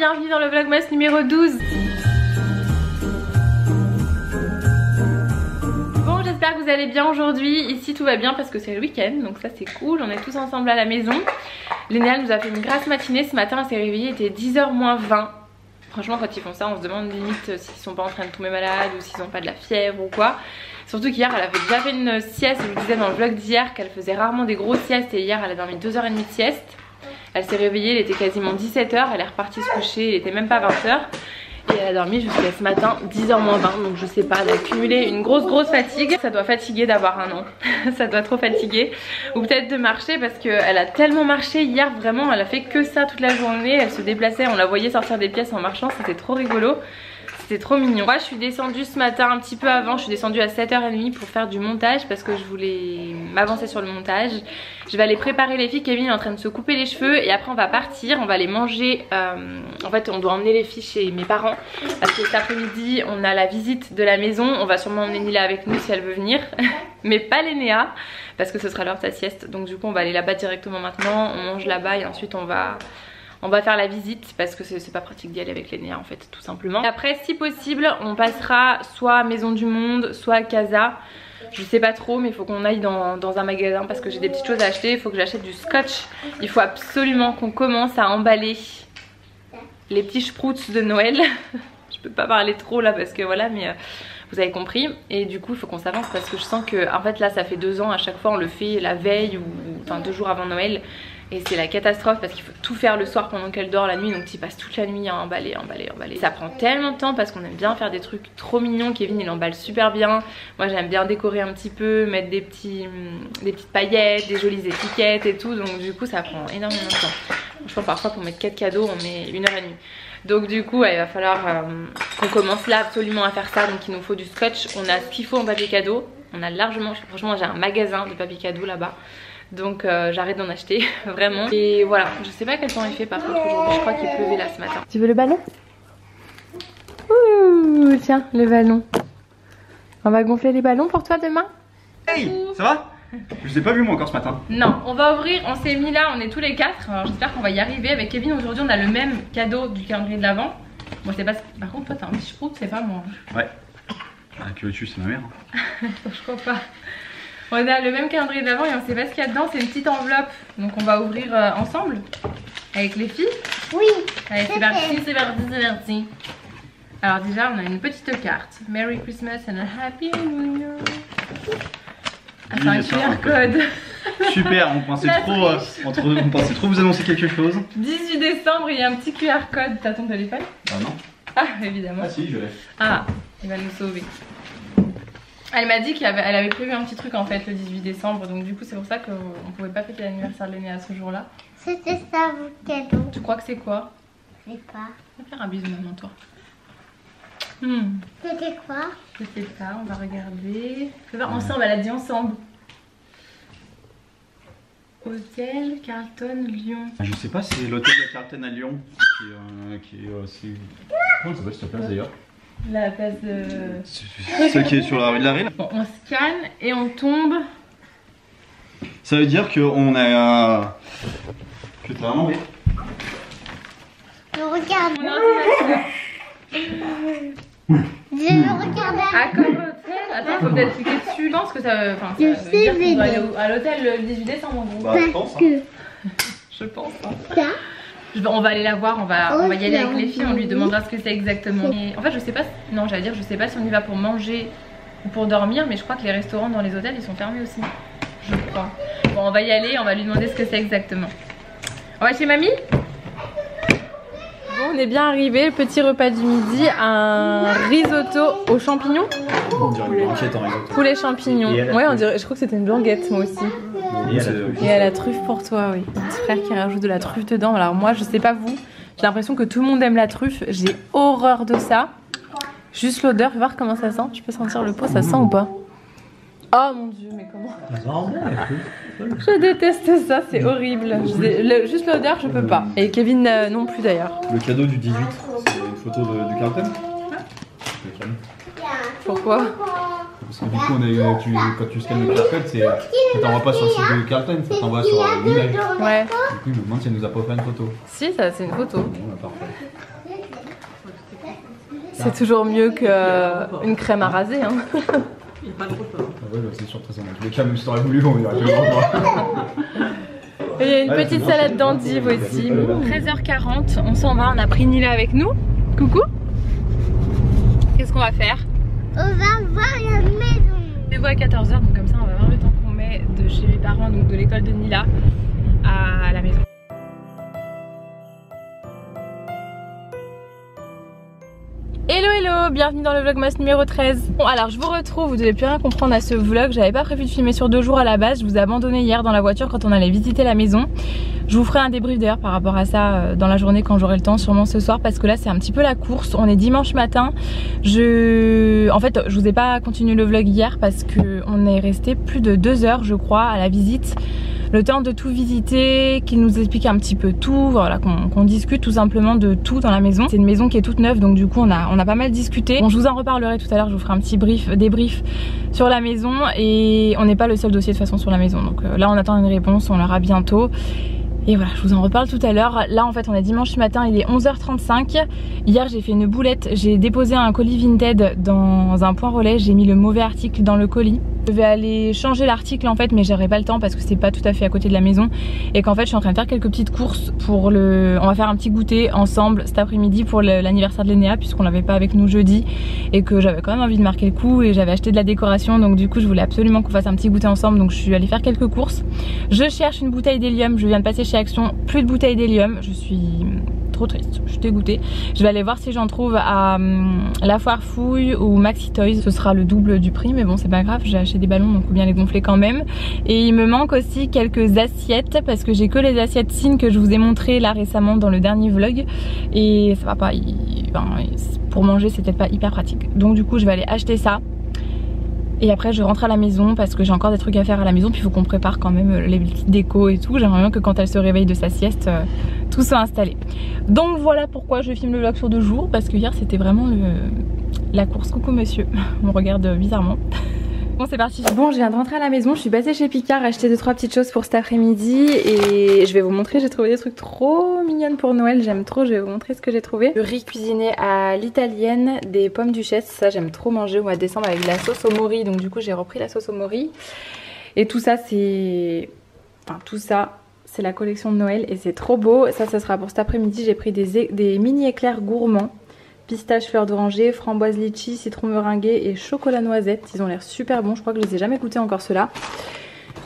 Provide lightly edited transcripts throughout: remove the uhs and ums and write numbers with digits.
bienvenue dans le Vlogmas numéro 12. Bon, j'espère que vous allez bien aujourd'hui. Ici tout va bien parce que c'est le week-end, donc ça c'est cool, on est tous ensemble à la maison. Léna nous a fait une grasse matinée, ce matin elle s'est réveillée, il était 10h moins 20. Franchement quand ils font ça on se demande limite s'ils sont pas en train de tomber malades ou s'ils ont pas de la fièvre ou quoi. Surtout qu'hier elle avait déjà fait une sieste, je vous disais dans le vlog d'hier qu'elle faisait rarement des grosses siestes et hier elle a dormi 2h30 de sieste. Elle s'est réveillée, il était quasiment 17h, elle est repartie se coucher, il était même pas 20h. Et elle a dormi jusqu'à ce matin 10h moins 20, donc je sais pas, elle a accumulé une grosse fatigue. Ça doit fatiguer d'avoir un an, ça doit trop fatiguer. Ou peut-être de marcher parce qu'elle a tellement marché hier, vraiment elle a fait que ça toute la journée. Elle se déplaçait, on la voyait sortir des pièces en marchant, c'était trop rigolo. C'était trop mignon. Moi je suis descendue ce matin un petit peu avant, je suis descendue à 7h30 pour faire du montage parce que je voulais m'avancer sur le montage. Je vais aller préparer les filles, Kevin est en train de se couper les cheveux et après on va partir, on va aller manger. En fait on doit emmener les filles chez mes parents parce que cet après-midi on a la visite de la maison. On va sûrement emmener Nila avec nous si elle veut venir mais pas Lénéa parce que ce sera l'heure de sa sieste. Donc du coup on va aller là-bas directement maintenant, on mange là-bas et ensuite on va faire la visite parce que c'est pas pratique d'y aller avec Lénéa en fait tout simplement. Après si possible on passera soit à Maison du Monde soit à Casa. Je sais pas trop mais il faut qu'on aille dans un magasin parce que j'ai des petites choses à acheter. Il faut que j'achète du scotch. Il faut absolument qu'on commence à emballer les petits sprouts de Noël. Je peux pas parler trop là parce que voilà mais vous avez compris. Et du coup il faut qu'on s'avance parce que je sens que en fait là ça fait 2 ans à chaque fois on le fait la veille ou enfin 2 jours avant Noël. Et c'est la catastrophe parce qu'il faut tout faire le soir pendant qu'elle dort la nuit. Donc tu passes toute la nuit à emballer. Ça prend tellement de temps parce qu'on aime bien faire des trucs trop mignons. Kevin il emballe super bien. Moi j'aime bien décorer un petit peu, mettre des petites paillettes, des jolies étiquettes et tout. Donc du coup ça prend énormément de temps. Franchement parfois pour mettre 4 cadeaux on met 1h30. Donc du coup ouais, il va falloir qu'on commence là absolument à faire ça. Donc il nous faut du scotch. On a ce qu'il faut en papier cadeau. On a largement, franchement j'ai un magasin de papier cadeau là-bas. Donc j'arrête d'en acheter vraiment. Et voilà, je sais pas quel temps il fait par contre aujourd'hui. Je crois qu'il pleuvait là ce matin. Tu veux le ballon? Ouh, tiens le ballon. On va gonfler les ballons pour toi demain. Hey, ça va? Je vous ai pas vu moi encore ce matin. Non, on va ouvrir, on s'est mis là, on est tous les 4. Alors j'espère qu'on va y arriver avec Kevin. Aujourd'hui on a le même cadeau du calendrier de l'Avent. Moi je sais pas, par contre toi t'as un petit sprout, c'est pas moi. Ouais. Ah, que veux-tu, c'est ma mère. Je crois pas. On a le même calendrier d'avant et on sait pas ce qu'il y a dedans, c'est une petite enveloppe. Donc on va ouvrir ensemble avec les filles. Oui. Allez c'est parti, c'est parti. Alors déjà on a une petite carte. Merry Christmas and a Happy New Year. Ah c'est un QR code. Super, on pensait trop vous annoncer quelque chose. 18 décembre, il y a un petit QR code. T'as ton téléphone? Ah non. Ah évidemment. Ah si, je l'ai. Ah, il va nous sauver. Elle m'a dit qu'elle avait prévu un petit truc en fait le 18 décembre, donc du coup c'est pour ça qu'on pouvait pas fêter l'anniversaire de Lénéa à ce jour-là. C'était ça votre cadeau. Tu crois que c'est quoi? Je sais pas. On va faire un bisou maman toi. C'était quoi? Je sais pas, on va regarder. On va voir ensemble, elle a dit ensemble. Hôtel Carlton Lyon. Je sais pas, c'est l'hôtel de Carlton à Lyon qui est aussi... Comment ça s'appelle cette place d'ailleurs? La place de... Celle qui est sur la rue de la Rille. Bon, on scanne et on tombe. Ça veut dire qu'on a... Que t'as un enlevé. Je regarde. Mon ordinateur. Je le regarde. Accord hôtel. Attends, faut peut-être cliquer dessus. Je pense que ça, enfin, Je ça veut sais, dire qu'on doit mais- aller à l'hôtel le 18 décembre en gros. Bah je pense. Je pense. Hein. Ça. On va aller la voir, on va y aller avec les filles, on lui Oui. demandera ce que c'est exactement. Et en fait je sais pas, non j'allais dire je sais pas si on y va pour manger ou pour dormir, mais je crois que les restaurants dans les hôtels ils sont fermés aussi. Je crois. Bon on va y aller, on va lui demander ce que c'est exactement. On va chez mamie? Bon on est bien arrivé, petit repas du midi, un risotto aux champignons. On dirait une blanquette en risotto. Poulet champignons. Ouais on dirait, je crois que c'était une blanquette moi aussi. Et à la truffe pour toi, oui. Mon petit frère qui rajoute de la truffe dedans. Alors moi, je sais pas vous, j'ai l'impression que tout le monde aime la truffe. J'ai horreur de ça. Juste l'odeur, fais voir comment ça sent. Tu peux sentir le pot, ça sent ou pas? Oh mon dieu, mais comment? Je déteste ça, c'est horrible. Juste l'odeur, je peux pas. Et Kevin non plus d'ailleurs. Le cadeau du 18, c'est une photo du Carlton. Pourquoi? Parce que du coup, quand tu scannes le QR code, ça t'envoie pas sur le site de Carlton, ça t'envoie sur l'image. Ouais. Du coup, il me demande si elle nous a pas fait une photo. Si, ça c'est une photo. Bon, bah, parfait. C'est toujours mieux qu'une crème à raser. Hein. Ah ouais, bah, c'est sûr, très bien. Je l'ai même si t'aurais voulu, on y aurait pu le voir. Et il y a une petite salade d'endives aussi. 13h40, on s'en va, on a pris Nila avec nous. Coucou. Qu'est-ce qu'on va faire? On va voir la maison. Rendez-vous à 14h, donc comme ça on va voir le temps qu'on met de chez mes parents, donc de l'école de Nila à la maison. Hello hello, bienvenue dans le vlogmas numéro 13. Bon alors je vous retrouve, vous devez plus rien comprendre à ce vlog. J'avais pas prévu de filmer sur 2 jours à la base. Je vous ai abandonné hier dans la voiture quand on allait visiter la maison. Je vous ferai un débrief d'ailleurs par rapport à ça dans la journée quand j'aurai le temps, sûrement ce soir, parce que là c'est un petit peu la course. On est dimanche matin. En fait je vous ai pas continué le vlog hier parce que on est resté plus de 2 heures je crois à la visite. Le temps de tout visiter, qu'il nous explique un petit peu tout, voilà, qu'on discute tout simplement de tout dans la maison. C'est une maison qui est toute neuve, donc du coup on a pas mal discuté. Bon, je vous en reparlerai tout à l'heure, je vous ferai un petit débrief sur la maison. Et on n'est pas le seul dossier de toute façon sur la maison, donc là on attend une réponse, on l'aura bientôt. Et voilà, je vous en reparle tout à l'heure. Là en fait on est dimanche matin, il est 11h35. Hier j'ai fait une boulette, j'ai déposé un colis Vinted dans un point relais. J'ai mis le mauvais article dans le colis. Je vais aller changer l'article en fait, mais j'aurai pas le temps parce que c'est pas tout à fait à côté de la maison. Et qu'en fait je suis en train de faire quelques petites courses pour on va faire un petit goûter ensemble cet après-midi pour l'anniversaire de Lénéa, puisqu'on l'avait pas avec nous jeudi. Et que j'avais quand même envie de marquer le coup et j'avais acheté de la décoration. Donc du coup je voulais absolument qu'on fasse un petit goûter ensemble. Donc je suis allée faire quelques courses. Je cherche une bouteille d'hélium, je viens de passer chez Action, plus de bouteille d'hélium, je suis trop triste, je suis dégoûtée. Je vais aller voir si j'en trouve à La Foire Fouille ou Maxi Toys. Ce sera le double du prix, mais bon c'est pas grave, j'ai acheté des ballons donc faut bien les gonfler quand même. Et il me manque aussi quelques assiettes parce que j'ai que les assiettes Cine que je vous ai montré là récemment dans le dernier vlog. Et ça va pas, pour manger c'est peut-être pas hyper pratique. Donc du coup je vais aller acheter ça. Et après je rentre à la maison parce que j'ai encore des trucs à faire à la maison. Puis il faut qu'on prépare quand même les petites décos et tout. J'aimerais bien que quand elle se réveille de sa sieste, tout soit installé. Donc voilà pourquoi je filme le vlog sur 2 jours. Parce que hier c'était vraiment la course. Coucou monsieur, on me regarde bizarrement. Bon c'est parti. Bon je viens de rentrer à la maison, je suis passée chez Picard acheter 2-3 petites choses pour cet après-midi. Et je vais vous montrer, j'ai trouvé des trucs trop mignonnes pour Noël, j'aime trop, je vais vous montrer ce que j'ai trouvé. Du riz cuisiné à l'italienne, des pommes duchesse, ça j'aime trop manger au mois de décembre avec de la sauce au mori. Donc du coup j'ai repris la sauce au mori. Et tout ça c'est... Enfin tout ça c'est la collection de Noël et c'est trop beau. Ça sera pour cet après-midi, j'ai pris des mini éclairs gourmands. Pistache, fleur d'oranger, framboise litchi, citron meringué et chocolat noisette. Ils ont l'air super bons, je crois que je les ai jamais goûtés encore ceux-là.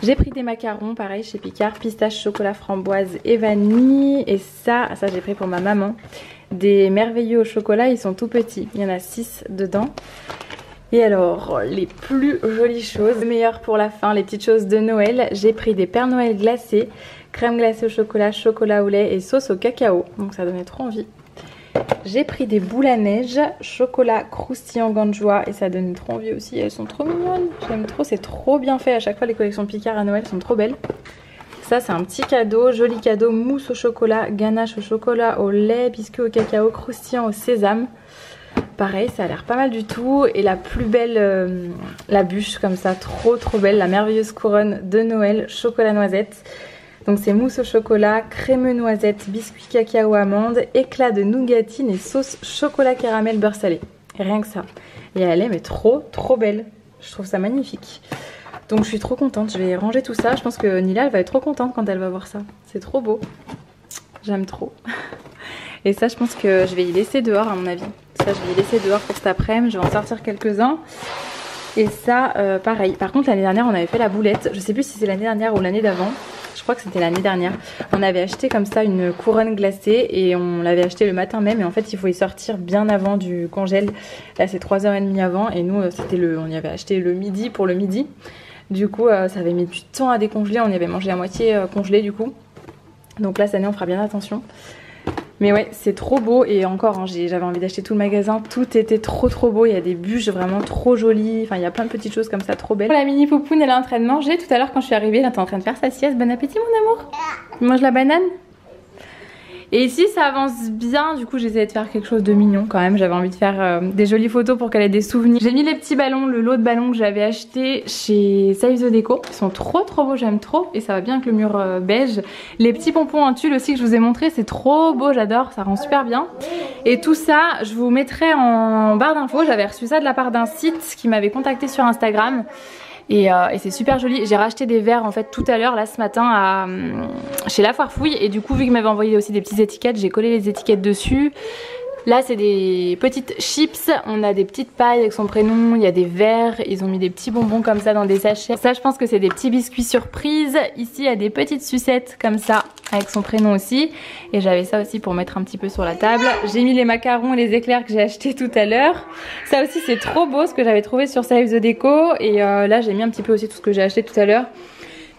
J'ai pris des macarons, pareil chez Picard, pistache, chocolat, framboise et vanille. Et ça j'ai pris pour ma maman. Des merveilleux au chocolat, ils sont tout petits, il y en a 6 dedans. Et alors, les plus jolies choses, le meilleur pour la fin, les petites choses de Noël. J'ai pris des Pères Noël glacés, crème glacée au chocolat, chocolat au lait et sauce au cacao. Donc ça donnait trop envie. J'ai pris des boules à neige, chocolat croustillant ganjoie et ça donne trop envie aussi, elles sont trop mignonnes, j'aime trop, c'est trop bien fait, à chaque fois les collections Picard à Noël sont trop belles. Ça c'est un petit cadeau, joli cadeau, mousse au chocolat, ganache au chocolat, au lait, biscuit au cacao, croustillant au sésame. Pareil ça a l'air pas mal du tout. Et la plus belle, la bûche comme ça, trop belle, la merveilleuse couronne de Noël, chocolat noisette. Donc c'est mousse au chocolat, crémeux noisette, biscuit cacao amande, éclat de nougatine et sauce chocolat caramel beurre salé. Et rien que ça. Et elle est mais trop belle. Je trouve ça magnifique. Donc je suis trop contente, je vais ranger tout ça. Je pense que Nila elle va être trop contente quand elle va voir ça. C'est trop beau. J'aime trop. Et ça je pense que je vais y laisser dehors à mon avis. Ça je vais y laisser dehors pour cet après-midi. Je vais en sortir quelques-uns. Et ça pareil. Par contre l'année dernière on avait fait la boulette. Je sais plus si c'est l'année dernière ou l'année d'avant. Je crois que c'était l'année dernière. On avait acheté comme ça une couronne glacée et on l'avait acheté le matin même. Et en fait il faut y sortir bien avant du congèle. Là c'est 3h30 avant et nous on y avait acheté le midi pour le midi. Du coup ça avait mis du temps à décongeler. On y avait mangé à moitié congelé du coup. Donc là cette année on fera bien attention. Mais ouais c'est trop beau et encore hein, j'avais envie d'acheter tout le magasin, tout était trop beau, il y a des bûches vraiment trop jolies, enfin il y a plein de petites choses comme ça trop belles. La mini poupoune elle est en train de manger, tout à l'heure quand je suis arrivée elle était en train de faire sa sieste, bon appétit mon amour. Tu manges la banane? Et ici ça avance bien, du coup j'essayais de faire quelque chose de mignon quand même, j'avais envie de faire des jolies photos pour qu'elle ait des souvenirs. J'ai mis les petits ballons, le lot de ballons que j'avais acheté chez Save the Deco, ils sont trop beaux, j'aime trop et ça va bien avec le mur beige. Les petits pompons en tulle aussi que je vous ai montré, c'est trop beau, j'adore, ça rend super bien. Et tout ça, je vous mettrai en barre d'infos. J'avais reçu ça de la part d'un site qui m'avait contacté sur Instagram. Et c'est super joli. J'ai racheté des verres en fait tout à l'heure, là ce matin, chez La Foire Fouille. Et du coup, vu qu'ils m'avaient envoyé aussi des petites étiquettes, j'ai collé les étiquettes dessus. Là c'est des petites chips, on a des petites pailles avec son prénom, il y a des verres, ils ont mis des petits bonbons comme ça dans des sachets. Ça je pense que c'est des petits biscuits surprises. Ici il y a des petites sucettes comme ça avec son prénom aussi. Et j'avais ça aussi pour mettre un petit peu sur la table. J'ai mis les macarons et les éclairs que j'ai achetés tout à l'heure. Ça aussi c'est trop beau, ce que j'avais trouvé sur Save the Déco. Et là j'ai mis un petit peu aussi tout ce que j'ai acheté tout à l'heure.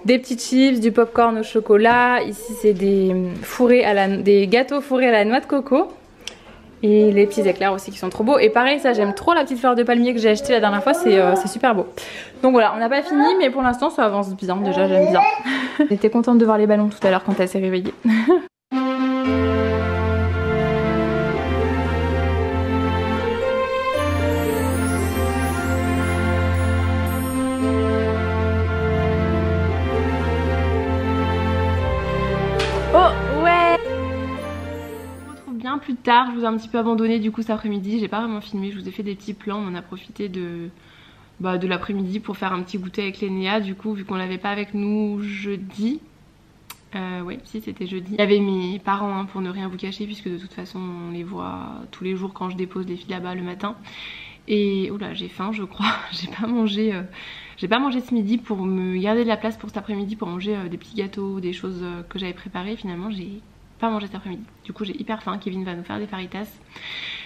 Des petites chips, du popcorn au chocolat. Ici c'est des gâteaux fourrés à la noix de coco. Et les petits éclairs aussi qui sont trop beaux. Et pareil, ça j'aime trop la petite fleur de palmier que j'ai acheté la dernière fois, c'est super beau. Donc voilà, on n'a pas fini mais pour l'instant ça avance bien, déjà j'aime bien. J'étais contente de voir les ballons tout à l'heure quand elle s'est réveillée. Oh ouais! Plus tard, je vous ai un petit peu abandonné du coup cet après-midi, j'ai pas vraiment filmé, je vous ai fait des petits plans, on a profité de l'après-midi pour faire un petit goûter avec Lénéa du coup vu qu'on l'avait pas avec nous jeudi. Ouais, si c'était jeudi. Il y avait mes parents hein, pour ne rien vous cacher puisque de toute façon on les voit tous les jours quand je dépose les filles là-bas le matin. Et oula j'ai faim je crois, j'ai pas mangé ce midi pour me garder de la place pour cet après-midi pour manger des petits gâteaux, des choses que j'avais préparées. Finalement j'ai pas manger cet après-midi. Du coup j'ai hyper faim, Kevin va nous faire des faritas.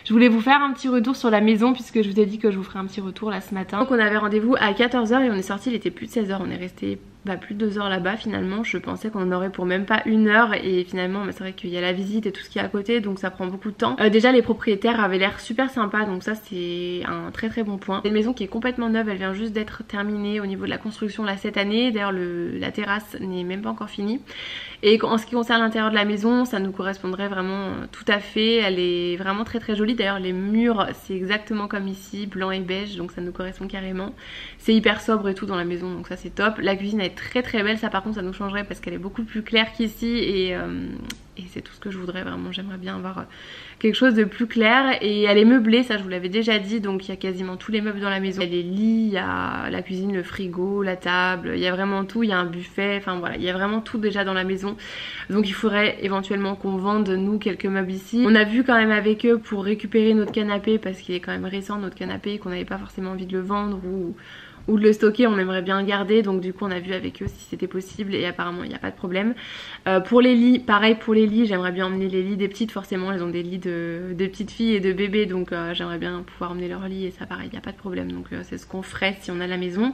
Je voulais vous faire un petit retour sur la maison puisque je vous ai dit que je vous ferai un petit retour là ce matin. Donc on avait rendez-vous à 14 h et on est sorti, il était plus de 16 h, on est resté plus de 2 heures là-bas finalement. Je pensais qu'on en aurait pour même pas 1 heure et finalement c'est vrai qu'il y a la visite et tout ce qui est à côté donc ça prend beaucoup de temps. Déjà les propriétaires avaient l'air super sympas donc ça c'est un très très bon point. C'est une maison qui est complètement neuve, elle vient juste d'être terminée au niveau de la construction là cette année. D'ailleurs la terrasse n'est même pas encore finie. Et en ce qui concerne l'intérieur de la maison, ça nous correspondrait vraiment tout à fait. Elle est vraiment très très jolie. D'ailleurs les murs c'est exactement comme ici, blanc et beige, donc ça nous correspond carrément. C'est hyper sobre et tout dans la maison donc ça c'est top. La cuisine est très très belle, ça par contre ça nous changerait parce qu'elle est beaucoup plus claire qu'ici et c'est tout ce que je voudrais vraiment. J'aimerais bien avoir quelque chose de plus clair et elle est meublée, ça je vous l'avais déjà dit, donc il y a quasiment tous les meubles dans la maison. Il y a les lits, il y a la cuisine, le frigo, la table, il y a vraiment tout, il y a un buffet, enfin voilà, il y a vraiment tout déjà dans la maison. Donc il faudrait éventuellement qu'on vende nous quelques meubles ici. On a vu quand même avec eux pour récupérer notre canapé parce qu'il est quand même récent notre canapé et qu'on n'avait pas forcément envie de le vendre ou de le stocker, on aimerait bien le garder, donc du coup on a vu avec eux si c'était possible et apparemment il n'y a pas de problème. Pour les lits, pareil pour les lits, j'aimerais bien emmener les lits des petites, forcément elles ont des lits de petites filles et de bébés donc j'aimerais bien pouvoir emmener leur lit et ça pareil il n'y a pas de problème, donc c'est ce qu'on ferait si on a la maison.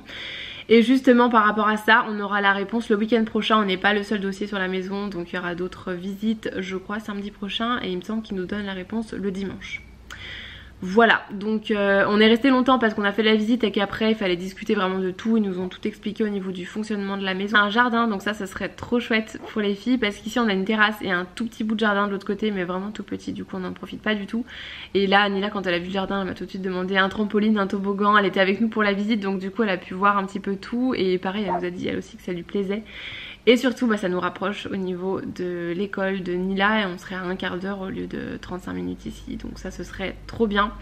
Et justement par rapport à ça on aura la réponse le week-end prochain, on n'est pas le seul dossier sur la maison donc il y aura d'autres visites je crois samedi prochain et il me semble qu'ils nous donnent la réponse le dimanche. Voilà, donc on est resté longtemps parce qu'on a fait la visite et qu'après il fallait discuter vraiment de tout. Ils nous ont tout expliqué au niveau du fonctionnement de la maison. Un jardin, donc ça serait trop chouette pour les filles parce qu'ici on a une terrasse et un tout petit bout de jardin de l'autre côté mais vraiment tout petit, du coup on n'en profite pas du tout. Et là Nila quand elle a vu le jardin elle m'a tout de suite demandé un trampoline, un toboggan, elle était avec nous pour la visite donc du coup elle a pu voir un petit peu tout et pareil elle nous a dit elle aussi que ça lui plaisait. Et surtout ça nous rapproche au niveau de l'école de Nila et on serait à un quart d'heure au lieu de 35 minutes ici. Donc ça ce serait trop bien.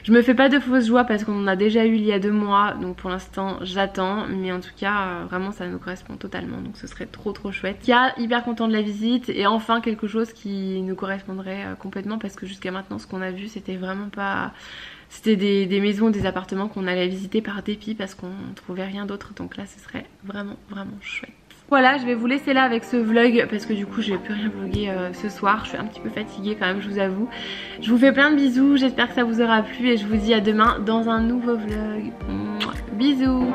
Je me fais pas de fausses joies parce qu'on en a déjà eu il y a 2 mois. Donc pour l'instant j'attends. Mais en tout cas vraiment ça nous correspond totalement. Donc ce serait trop chouette. Kia hyper content de la visite. Et enfin quelque chose qui nous correspondrait complètement. Parce que jusqu'à maintenant ce qu'on a vu c'était vraiment pas... C'était des maisons, des appartements qu'on allait visiter par dépit parce qu'on trouvait rien d'autre. Donc là ce serait vraiment chouette. Voilà, je vais vous laisser là avec ce vlog parce que du coup je vais plus rien vlogger ce soir. Je suis un petit peu fatiguée quand même, je vous avoue. Je vous fais plein de bisous, j'espère que ça vous aura plu et je vous dis à demain dans un nouveau vlog. Bisous.